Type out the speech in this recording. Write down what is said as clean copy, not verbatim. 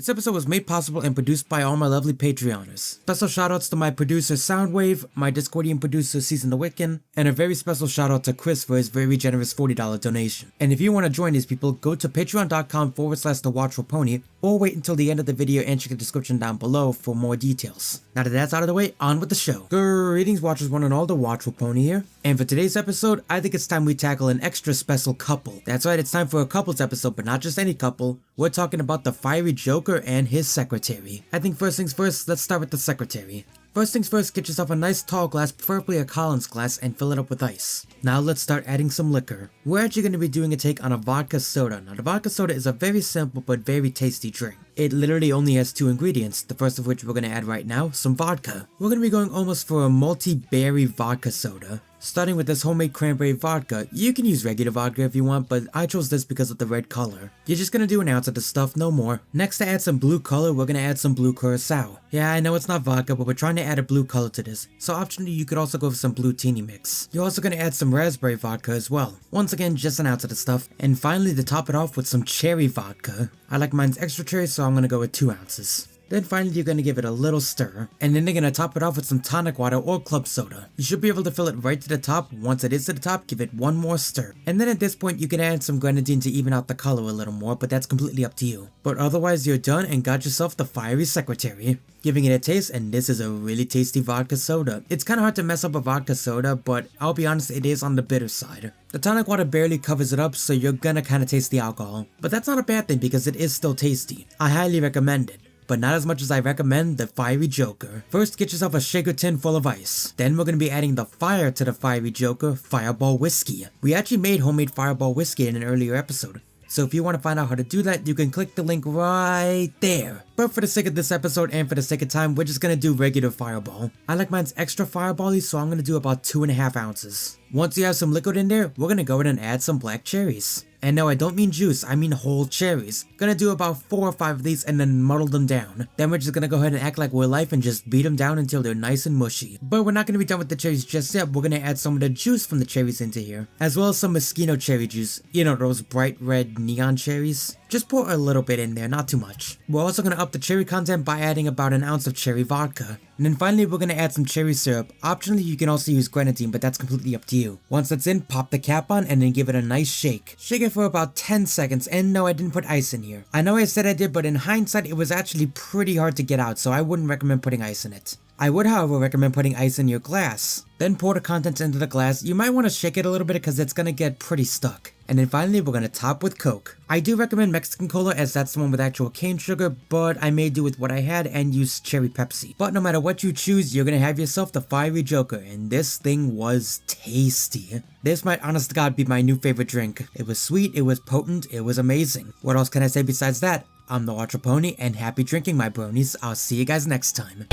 This episode was made possible and produced by all my lovely Patreoners. Special shoutouts to my producer Soundwave, my Discordian producer Season the Wiccan, and a very special shoutout to Chris for his very generous $40 donation. And if you want to join these people, go to patreon.com/the Watchful Pony, or wait until the end of the video and check the description down below for more details. Now that that's out of the way, on with the show. Greetings Watchers one and all, the Watchful Pony here. And for today's episode, I think it's time we tackle an extra special couple. That's right, it's time for a couples episode, but not just any couple. We're talking about the fiery Joker and his secretary. I think first things first, let's start with the secretary. First things first, get yourself a nice tall glass, preferably a Collins glass, and fill it up with ice. Now let's start adding some liquor. We're actually going to be doing a take on a vodka soda. Now the vodka soda is a very simple but very tasty drink. It literally only has two ingredients, the first of which we're going to add right now, some vodka. We're going to be going almost for a multi-berry vodka soda. Starting with this homemade cranberry vodka. You can use regular vodka if you want, but I chose this because of the red color. You're just gonna do an ounce of the stuff, no more. Next, to add some blue color, we're gonna add some blue curacao. Yeah, I know it's not vodka, but we're trying to add a blue color to this, so optionally you could also go for some blue teeny mix. You're also gonna add some raspberry vodka as well. Once again, just an ounce of the stuff. And finally, to top it off with some cherry vodka. I like mine's extra cherry, so I'm gonna go with 2 ounces. Then finally you're going to give it a little stir, and then you're going to top it off with some tonic water or club soda. You should be able to fill it right to the top. Once it is to the top, give it one more stir. And then at this point you can add some grenadine to even out the color a little more, but that's completely up to you. But otherwise you're done and got yourself the fiery secretary. Giving it a taste, and this is a really tasty vodka soda. It's kind of hard to mess up a vodka soda, but I'll be honest, it is on the bitter side. The tonic water barely covers it up, so you're gonna kind of taste the alcohol. But that's not a bad thing because it is still tasty. I highly recommend it. But not as much as I recommend the fiery Joker. First, get yourself a shaker tin full of ice. Then we're going to be adding the fire to the fiery Joker, Fireball Whiskey. We actually made homemade Fireball Whiskey in an earlier episode, so if you want to find out how to do that, you can click the link right there. But for the sake of this episode and for the sake of time, we're just going to do regular Fireball. I like mine's extra fireball-y, so I'm going to do about 2.5 ounces. Once you have some liquid in there, we're going to go ahead and add some black cherries. And no, I don't mean juice, I mean whole cherries. Gonna do about 4 or 5 of these and then muddle them down. Then we're just gonna go ahead and act like we're life and just beat them down until they're nice and mushy. But we're not gonna be done with the cherries just yet. We're gonna add some of the juice from the cherries into here, as well as some Moschino cherry juice. You know, those bright red neon cherries. Just pour a little bit in there, not too much. We're also gonna up the cherry content by adding about an ounce of cherry vodka. And then finally we're gonna add some cherry syrup. Optionally you can also use grenadine, but that's completely up to you. Once that's in, pop the cap on and then give it a nice shake. Shake it for about 10 seconds, and no, I didn't put ice in here. I know I said I did, but in hindsight it was actually pretty hard to get out, so I wouldn't recommend putting ice in it. I would however recommend putting ice in your glass. Then pour the contents into the glass. You might want to shake it a little bit because it's gonna get pretty stuck. And then finally we're gonna top with Coke. I do recommend Mexican Cola as that's the one with actual cane sugar, but I may do with what I had and use cherry Pepsi. But no matter what you choose, you're gonna have yourself the fiery Joker, and this thing was tasty. This might honest to God be my new favorite drink. It was sweet, it was potent, it was amazing. What else can I say besides that? I'm the Watchful Pony, and happy drinking my bronies. I'll see you guys next time.